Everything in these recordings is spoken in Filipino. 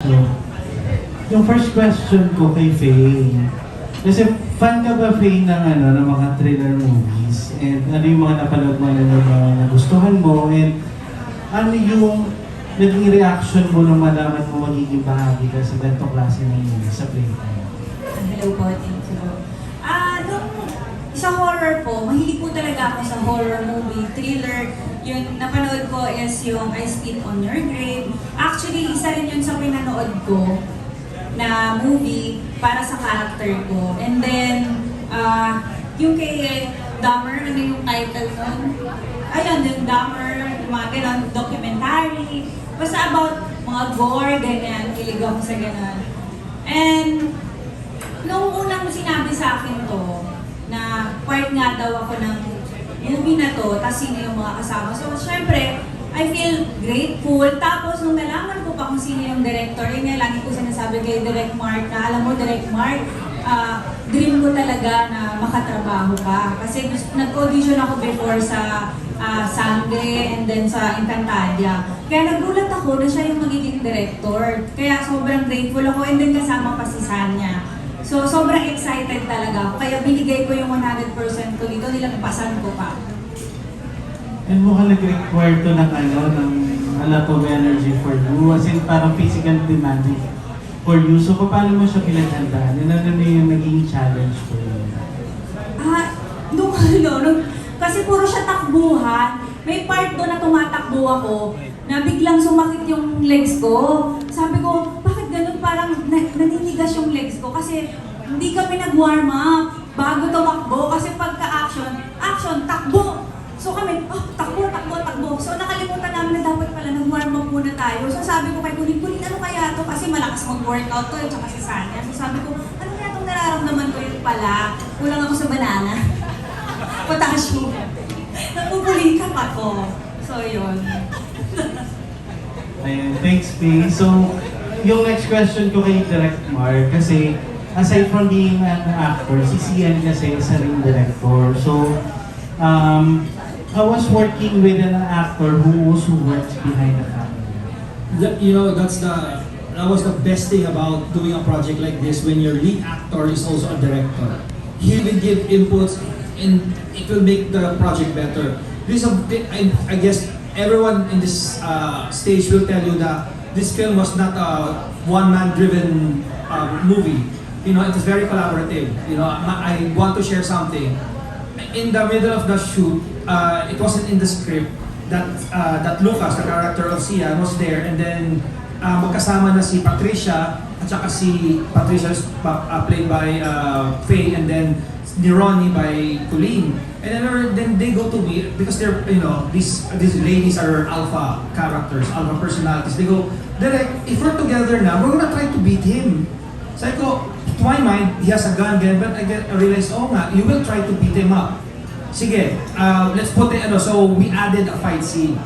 So, yung first question ko kay Faye, kasi fan ka ba Faye ng mga thriller movies? And ano yung mga napanood mo na mga nagustuhan mo? And ano yung naging reaction mo nung malaman mo magiging bahagi ka sa ganitong klase ng movie sa Playtime? Hello po, thank you. Nung sa horror po, mahilig po talaga ako sa horror movie, thriller. Yung napanood ko is yung I Spit on Your Grave. Actually, isa rin yun sa pinanood ko na movie para sa character ko. And then, yung kay Dahmer, ano yung title nun? Ayun, yung Dahmer, yung mga ganon, documentary. Basta about mga gore, ganyan, kilig ako sa ganon. And, nung unang sinabi sa akin to, na part nga daw ako ng movie na to, tas sino yung mga kasama. So, syempre, I feel grateful. Tapos, nung nalaman ko pa kung sino yung director, yun nga, lagi ko sinasabi kay Direk Mark na, alam mo, Direk Mark, dream ko talaga na makatrabaho ka. Kasi nag-audition ako before sa Sangre and then sa Encantadia. Kaya nagulat ako na siya yung magiging director. Kaya sobrang grateful ako and then kasama pa si Sanya. So, sobrang excited talaga ako. Kaya binigay ko yung 100% ko dito, nilagpasan ko pa. And mukhang nag-require to ng a lot of energy for you, as in parang physical demanding for you. So, paano mo siya pinaghandaan? And ano yung naging challenge for you? Kasi puro siya takbuhan. May part doon na tumatakbo ako na biglang sumakit yung legs ko. Sabi ko, bakit ganun? Parang naninigas yung legs ko kasi hindi kami nag-warm up bago tumakbo kasi action, takbo! So kami, takbo. So nakalimutan namin na dapat pala nag-warm up muna tayo. So sabi ko kay Kulin, ano kaya to? Kasi malakas mag-workout to, tsaka si Sanya. So sabi ko, ano kaya itong nararamdaman ko yun pala? Kulang ako sa banana. Potassium. Napupulin ka pa ko. So yun. Ayun, thanks, Faye. So, yung next question ko kay Direct Mark, kasi aside from being an actor, si Sian kasi isa ring director. So, I was working with an actor who also works behind the camera. That was the best thing about doing a project like this when your lead actor is also a director. He will give inputs and it will make the project better. I guess everyone in this stage will tell you that this film was not a one-man driven movie. You know, it was very collaborative. You know, I want to share something. In the middle of the shoot, it wasn't in the script that Lucas, the character of Sia, was there, and then magkasama na si Patricia at saka si Patricia is played by Faye, and then ni Ronnie by Colleen. And then they go to me because they're, these ladies are alpha characters, alpha personalities. They go, Direk, if we're together now, we're gonna try to beat him. So I go, to my mind, he has a gun again, but I realize, oh nga, you will try to beat him up. Sige, let's put it, so we added a fight scene.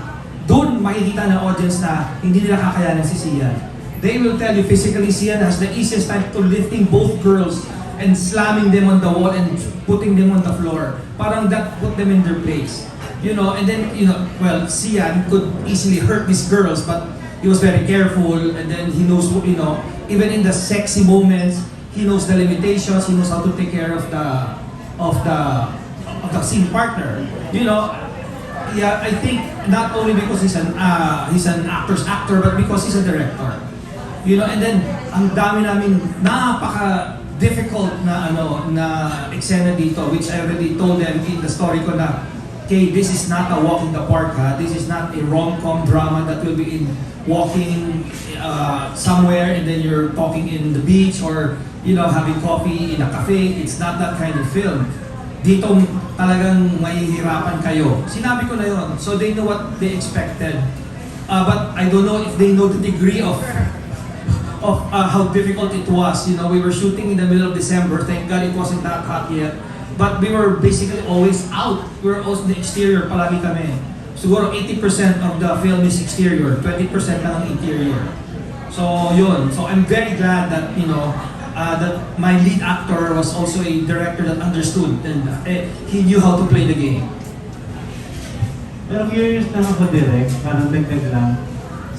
Doon makikita ng audience na hindi nila kakayanan si Sian. They will tell you physically, Sian has the easiest time to lifting both girls and slamming them on the wall and putting them on the floor. Parang that put them in their place. And then, Sian could easily hurt these girls, but he was very careful, and then he knows, even in the sexy moments, he knows the limitations, he knows how to take care of the scene partner. Yeah, I think not only because he's an actor's actor, but because he's a director. And then ang dami namin difficult na eksena dito, which I already told them in the story ko na, okay, this is not a walk in the park, ha? This is not a rom-com drama that will be in walking somewhere and then you're talking in the beach or having coffee in a cafe. It's not that kind of film. Dito talagang mahihirapan kayo. Sinabi ko na yon, so they know what they expected. But I don't know if they know the degree of how difficult it was. We were shooting in the middle of December. Thank God it wasn't that hot yet. But we were basically always out. We were always in the exterior, palagi kami. Siguro 80% of the film is exterior, 20% lang ang interior. So yun. So I'm very glad that that my lead actor was also a director that understood and he knew how to play the game. Pero curious lang ako direct, parang dagdag lang.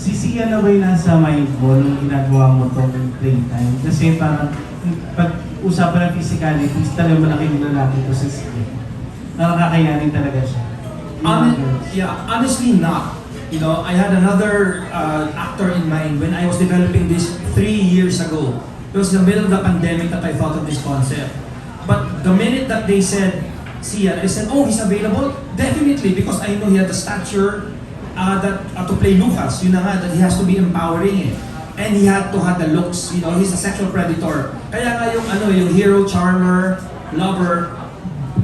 si Sia na ba yung nasa mind mo nung ginagawa mo itong playtime? Kasi parang pag usapan ng physicality, talagang malaking lalaki to sa Sia. Nakakayanin talaga siya. Honestly not. You know, I had another actor in mind when I was developing this 3 years ago. It was in the middle of the pandemic that I thought of this concept. But the minute that they said, Sia, I said, oh, he's available? Definitely, because I know he had the stature to play Lucas. Yun na nga, that he has to be empowering. And he had to have the looks. You know, he's a sexual predator. Kaya nga yung hero, charmer, lover,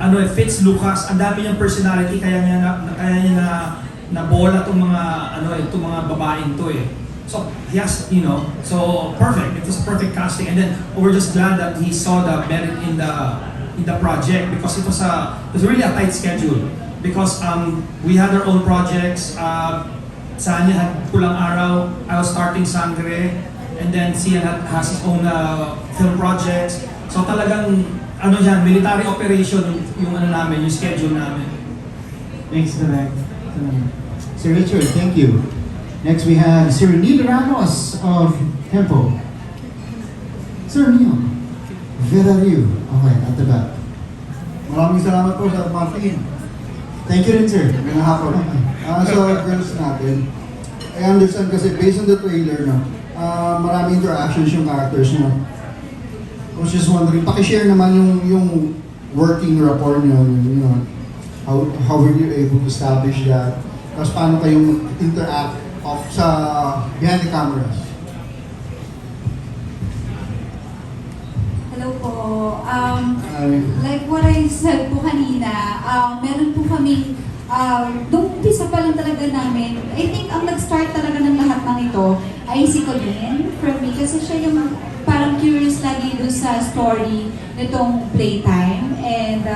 it fits Lucas. Ang dami niyang personality, kaya niya na bola itong mga babaeng to eh. So, yes, so perfect. It was a perfect casting. And then, we're just glad that he saw the merit in the project because it was really a tight schedule. Because we had our own projects. Sanya had Pulang Araw. I was starting Sangre. And then Sian has his own film projects. So talagang, military operation yung schedule namin. Thanks, Direk. Sir Richard, thank you. Next we have Sir Neil Ramos of Tempo. Sir Neil, where are you? Okay, at the back. Maraming salamat po sa marketing. Thank you rin, sir. Ngayong hapon. Sa girls natin, I understand kasi based on the trailer, maraming interactions yung characters nyo. I was just wondering, pakishare naman yung working rapport nyo, how were you able to establish that? Tapos paano kayong interact sa behind the cameras? Hello po. Like what I said po kanina, meron po kami, nung umpisa pa lang talaga namin, I think ang nag-start talaga ng lahat ng ito ay si Colleen from me kasi siya yung parang curious lagi doon sa story nitong Playtime and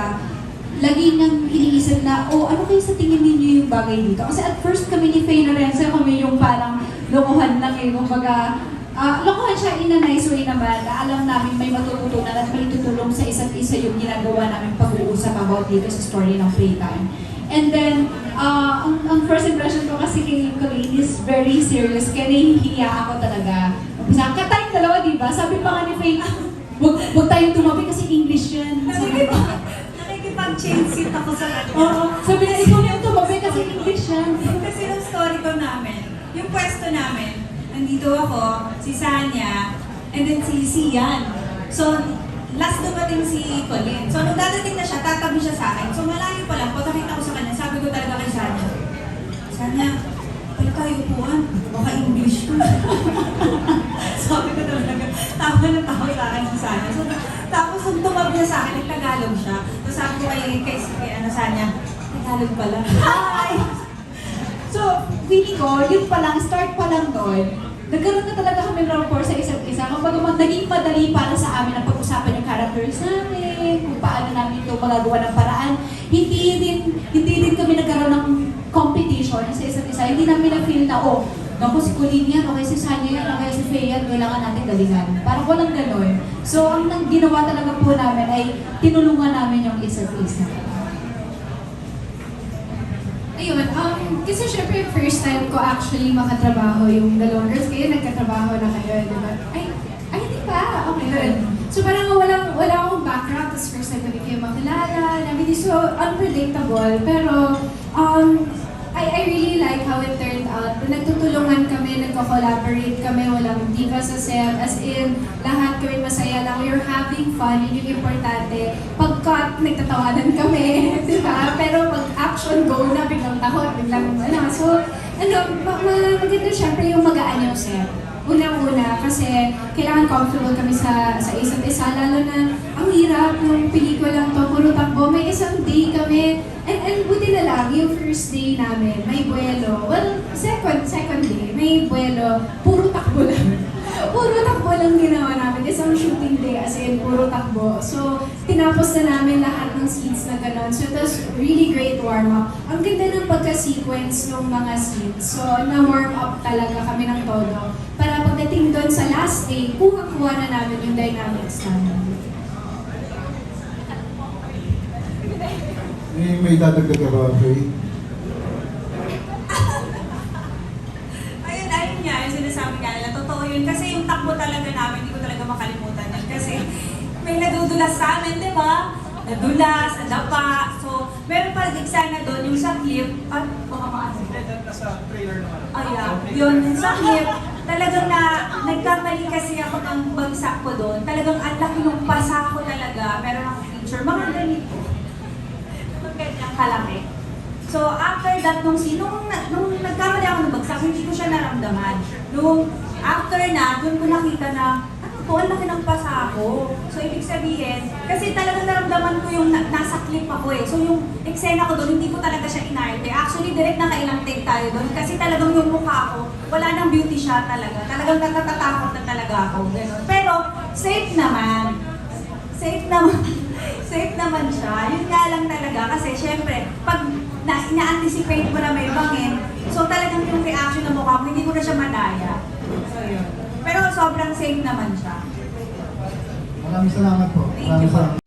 lagi niyang iniisip na, ano kayo sa tingin ninyo yung bagay dito? Kasi at first kami ni Faye Lorenzo, kami yung parang lokohan lang kumbaga, lokohan siya in a nice way naman na alam namin may matututunan at may tutulong sa isa't isa yung ginagawa namin pag-uusap about dito sa story ng Playtime. And then, ang first impression ko kasi kay Colleen is very serious, kaya nahihiya ako talaga. Umpisa, tayong dalawa, di ba? Sabi pa nga ni Faye, wag tayong tumabi kasi English yan. Sabi ko, Nakikipag-change seat ako sa kanya. oo, sabi na ikaw yung tumabi kasi English yan. Kasi yung story ko namin, yung pwesto namin, nandito ako, si Sanya, and then si Sian. So, last dumating si Colleen. So, nung dadating na siya, tatabi siya sa akin. So, malayo pa lang, pagkakita ko sa kanya, sabi ko talaga kay Sanya, Sanya, pala tayo upuan, baka English ko. Sabi ko talaga, tawa na tawa sa akin si Sanya. So, tapos nung tumabi niya sa akin, nagtagalog siya. Tapos sabi ko kay Sanya, Tagalog pala. Hi! So, feeling ko, yun pa lang, start pa lang doon, nagkaroon na talaga kami rapport sa isa't isa. Kapag naging madali para sa amin ang pag-usapan yung characters namin, kung paano namin ito magagawa ng paraan. Hindi din kami nagkaroon ng competition sa isa't isa. Hindi namin na-feel na, naku si Colleen yan, okay si Sanya yan, okay si Faye yan, kailangan natin galingan. Parang walang ganon. So, ang ginawa talaga po namin ay tinulungan namin yung isa't isa. Ayun, kasi syempre first time ko actually makatrabaho yung dalawang girls. Kayo nagkatrabaho na kayo, di ba? Ay, hindi pa. Okay, good. So parang wala akong background, tapos first time ko din kayo makilala, namin so unpredictable. Pero, I really like how it turned out. Nagtutulungan kami, nagko-collaborate kami, walang diva sa set. As in, lahat kami masaya lang. We're having fun, yun yung importante. Pag-cut, nagtatawanan kami, di ba? Pero pag action go na, biglang takot, biglang So, maganda syempre yung magaan yung set. Unang-una, kasi kailangan comfortable kami sa isa't isa, lalo na ang hirap ng pelikulang to, puro takbo. May isang day kami, and buti na lang, yung first day namin, may buwelo. Well, second day, may buwelo, puro takbo lang. Puro takbo lang ginawa namin. Isang shooting day, as in, puro takbo. So, tinapos na namin lahat ng scenes na gano'n. So, it was really great warm-up. Ang ganda ng pagka-sequence ng mga scenes. So, na-warm up talaga kami ng todo. Para pagdating doon sa last day, kuha-kuha na namin yung dynamics namin. May dadagdag ka ba, Faye? Ayun, yun. Kasi yung takbo talaga namin, hindi ko talaga makalimutan yun. Kasi may nadudulas sa amin, di ba? Nadulas, nadapa. So, meron pa eksena doon, yung sa clip, baka maano. Nasa trailer naman. Yun, sa clip, talagang nagkamali kasi ako ng bagsak ko doon. Talagang ang laki nung pasa ko talaga. Meron akong picture, mga ganito. Ganyang kalaki. So, after that, nung nagkamali ako ng bagsak, hindi ko siya naramdaman. Nung after na, doon ko nakita na, ano po, ang laki ng pasa ko. So, ibig sabihin, kasi talagang naramdaman ko yung nasa clip ako eh. So, yung eksena ko doon, hindi ko talaga siya inarte. Actually, direct nakailang take tayo doon. Kasi talagang yung mukha ko, wala nang beauty shot talaga. Talagang natatakot na talaga ako. Ganun. Pero, safe naman. Safe naman. Safe naman siya. Yun nga lang talaga. Kasi syempre, pag ina-anticipate mo na may bangin, so talagang yung reaction ng mukha mo, hindi ko na siya madaya. So yun. Pero sobrang safe naman siya. Maraming salamat po. Thank you po.